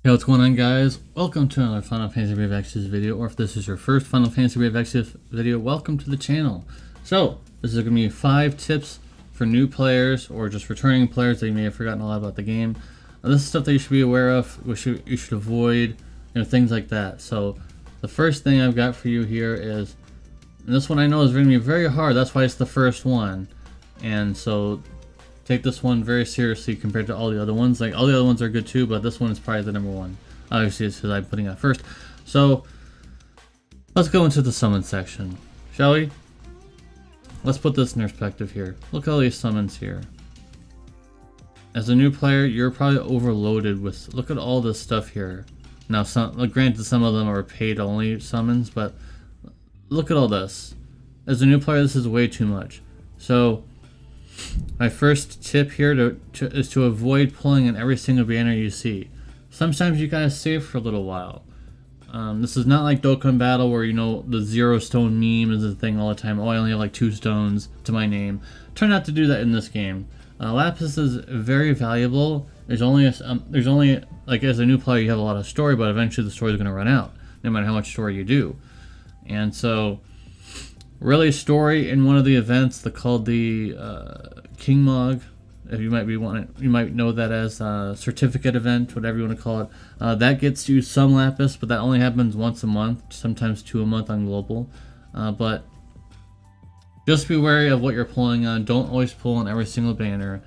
Hey, what's going on, guys? Welcome to another Final Fantasy Brave Exvius video, or if this is your first Final Fantasy Brave Exvius video, welcome to the channel. So, this is going to be 5 tips for new players, or just returning players that you may have forgotten a lot about the game. This is stuff that you should be aware of, you should avoid, things like that. So, the first thing I've got for you here is, and this one I know is going to be very hard, that's why it's the first one. And so, take this one very seriously compared to all the other ones. Like, all the other ones are good too, but this one is probably the number one. Obviously, it's because I'm putting it first. So, let's go into the summon section, shall we? Let's put this in perspective here. Look at all these summons here. As a new player, you're probably overloaded with, look at all this stuff here. Now, granted, some of them are paid-only summons, but look at all this. As a new player, this is way too much. So, my first tip here is to avoid pulling in every single banner you see. Sometimes you gotta save for a little while. This is not like Dokkan Battle where, the 0 stone meme is a thing all the time. Oh, I only have like 2 stones to my name. Try not to do that in this game. Lapis is very valuable. There's only like, as a new player you have a lot of story, but eventually the story is gonna run out, no matter how much story you do. And so, really, story in one of the events called the King Mog, if you might know that as a certificate event, whatever you want to call it. That gets you some lapis, but that only happens once a month, sometimes 2 a month on global. But just be wary of what you're pulling on. Don't always pull on every single banner.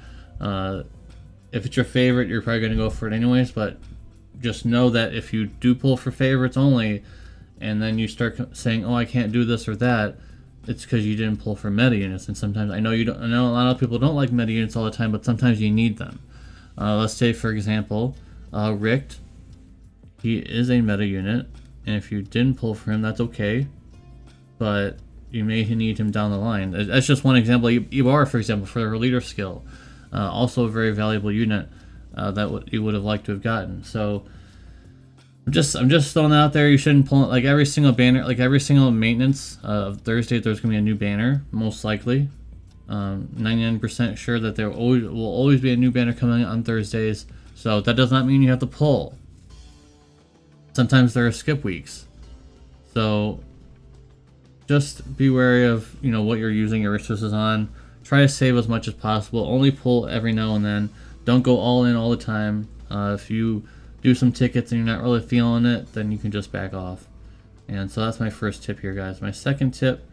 If it's your favorite, you're probably going to go for it anyways, but just know that if you do pull for favorites only, and then you start saying, oh, I can't do this or that, it's because you didn't pull for meta units. And sometimes, I know a lot of people don't like meta units all the time, but sometimes you need them. Let's say, for example, Richt. He is a meta unit, and if you didn't pull for him, that's okay, but you may need him down the line. That's just one example. Ibarra, for example, for her leader skill, also a very valuable unit that you would have liked to have gotten. So I'm just throwing out there. You shouldn't pull like every single banner, like every single maintenance of Thursday. There's gonna be a new banner, most likely. 99% sure that there will always be a new banner coming on Thursdays. So that does not mean you have to pull. Sometimes there are skip weeks. So just be wary of what you're using your resources on. Try to save as much as possible. Only pull every now and then. Don't go all in all the time. If you do some tickets and you're not really feeling it, then you can just back off. And so that's my first tip here, guys. My second tip,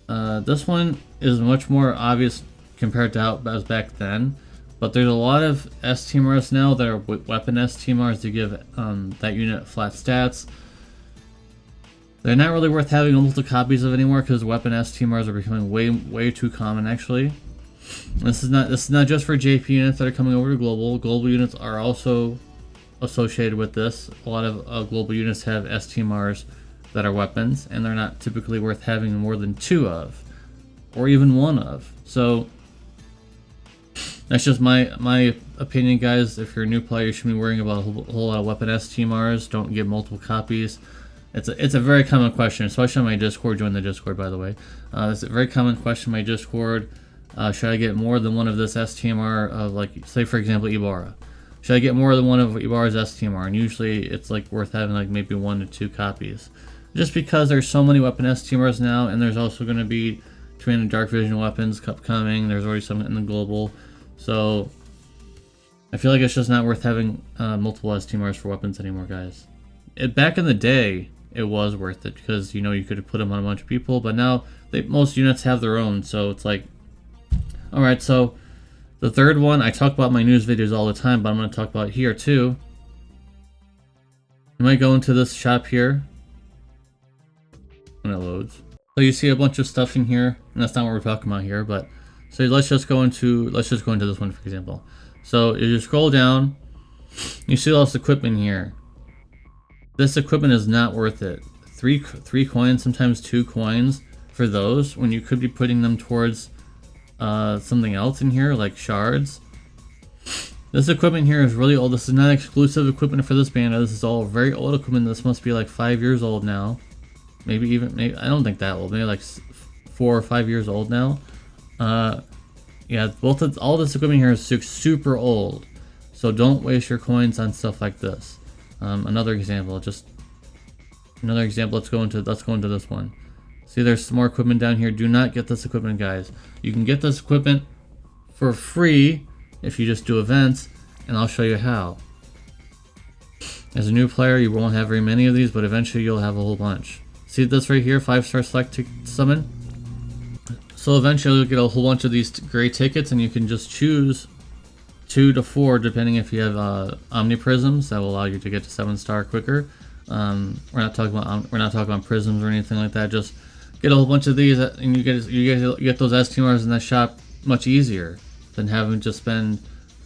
this one is much more obvious compared to how it was back then, but there's a lot of STMRs now that are weapon STMRs to give that unit flat stats. They're not really worth having multiple copies of anymore because weapon STMRs are becoming way too common, actually. This is not just for JP units that are coming over to global. Global units are also associated with this. A lot of global units have STMRs that are weapons, and they're not typically worth having more than 2 of, or even 1 of. So that's just my opinion, guys. If you're a new player, you should be worrying about a whole lot of weapon STMRs. Don't get multiple copies. It's a very common question, especially on my Discord. Join the Discord, by the way. It's a very common question on my Discord. Should I get more than 1 of this STMR of, like, say for example, Ibarra? Should I get more than 1 of Ibarra's STMR? And usually it's like worth having like maybe 1 to 2 copies. Just because there's so many weapon STMRs now, and there's also going to be 200 dark vision weapons coming. There's already some in the global. So I feel like it's just not worth having multiple STMRs for weapons anymore, guys. Back in the day, it was worth it because, you could have put them on a bunch of people, but now most units have their own. So it's like, alright, so the third one, I talk about my news videos all the time, but I'm going to talk about here too. You might go into this shop here when it loads. So you see a bunch of stuff in here, and that's not what we're talking about here, but so let's just go into this one, for example. So if you scroll down, you see all this equipment here. This equipment is not worth it. 3 coins, sometimes 2 coins for those, when you could be putting them towards something else in here, like shards. This equipment here is really old. This is not exclusive equipment for this banner. This is all very old equipment. This must be like 5 years old now. Maybe I don't think that old. Maybe like 4 or 5 years old now. Yeah, all this equipment here is super old. So don't waste your coins on stuff like this. Another example. Let's go into this one. See, there's some more equipment down here. Do not get this equipment, guys. You can get this equipment for free if you just do events, and I'll show you how. As a new player, you won't have very many of these, but eventually you'll have a whole bunch. See this right here, 5-star select to summon? So eventually you'll get a whole bunch of these gray tickets, and you can just choose 2 to 4, depending if you have omniprisms that will allow you to get to 7-star quicker. We're not talking about prisms or anything like that. Just get a whole bunch of these, and you get those STMRs in that shop much easier than having to spend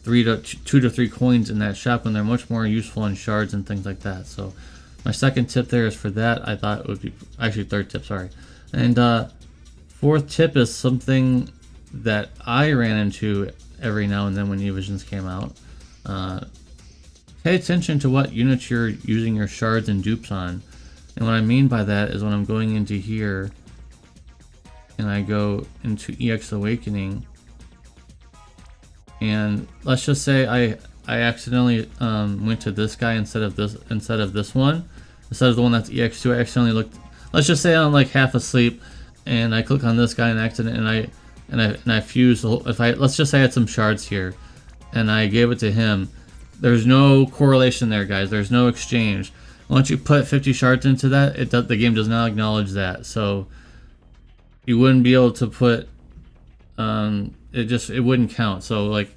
2 to 3 coins in that shop when they're much more useful in shards and things like that. So my second tip there is for that. I thought it would be actually third tip, sorry. And fourth tip is something that I ran into every now and then when New Visions came out. Pay attention to what units you're using your shards and dupes on. And what I mean by that is when I'm going into here and I go into EX Awakening, and let's just say I accidentally went to this guy instead of this one. Instead of the one that's EX2, I accidentally looked. Let's just say I'm like half asleep and I click on this guy in accident, and I fuse. Let's just say I had some shards here and I gave it to him. There's no correlation there, guys. There's no exchange. Once you put 50 shards into that, the game does not acknowledge that. So you wouldn't be able to put it wouldn't count. So like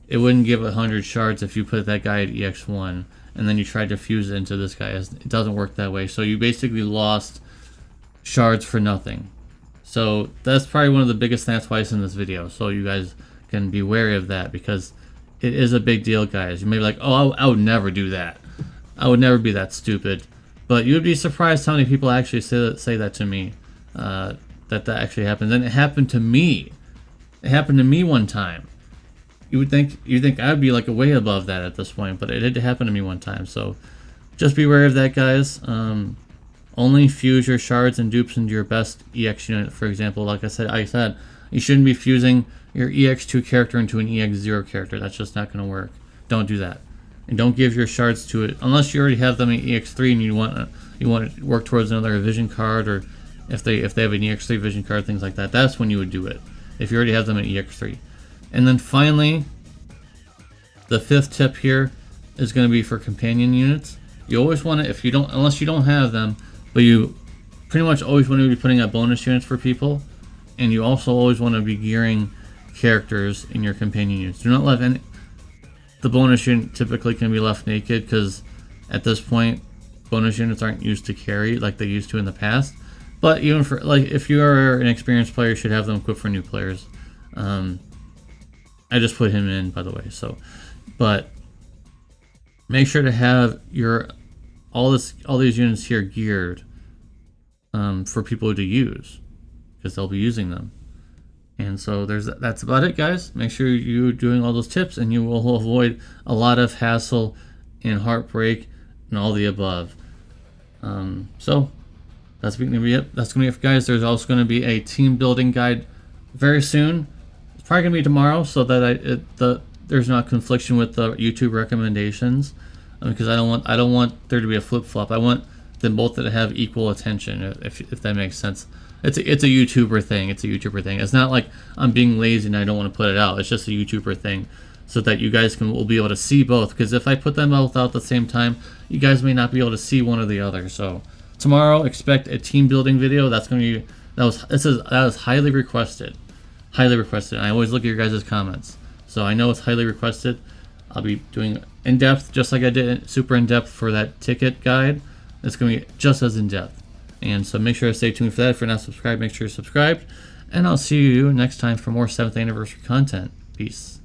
it wouldn't give 100 shards if you put that guy at EX1 and then you tried to fuse it into this guy. It doesn't work that way. So you basically lost shards for nothing. So that's probably one of the biggest things. That's why it's in this video. So you guys can be wary of that, because it is a big deal, guys. You may be like, oh, I would never do that. I would never be that stupid. But you would be surprised how many people actually say that to me. That actually happens. And it happened to me. It happened to me one time. You'd think I'd be like way above that at this point, but it did happen to me one time. So just be aware of that, guys. Only fuse your shards and dupes into your best EX unit. For example, like I said, you shouldn't be fusing your EX2 character into an EX0 character. That's just not going to work. Don't do that. And don't give your shards to it unless you already have them in EX3 and you want to work towards another vision card, or if they have an EX3 vision card, things like that. That's when you would do it, if you already have them in EX3. And then finally, the fifth tip here is going to be for companion units. You always want to, unless you don't have them, but you pretty much always want to be putting out bonus units for people, and you also always want to be gearing characters in your companion units. Do not let any. The bonus unit typically can be left naked, because at this point, bonus units aren't used to carry like they used to in the past. But even for, like, if you are an experienced player, you should have them equipped for new players. I just put him in, by the way. So, but make sure to have all these units here geared for people to use, because they'll be using them. And so that's about it, guys. Make sure you're doing all those tips, and you will avoid a lot of hassle and heartbreak and all the above. So that's going to be it. That's going to be it, guys. There's also going to be a team building guide very soon. It's probably going to be tomorrow, so that there's not confliction with the YouTube recommendations, because I don't want there to be a flip flop. I want them both to have equal attention, if that makes sense. It's a YouTuber thing. It's a YouTuber thing. It's not like I'm being lazy and I don't want to put it out. It's just a YouTuber thing, so that you guys will be able to see both. Because if I put them both out at the same time, you guys may not be able to see one or the other. So tomorrow, expect a team building video. That was highly requested. Highly requested. And I always look at your guys' comments, so I know it's highly requested. I'll be doing in depth, just like I did super in depth for that ticket guide. It's going to be just as in depth. And so make sure to stay tuned for that. If you're not subscribed, make sure you're subscribed. And I'll see you next time for more 7th anniversary content. Peace.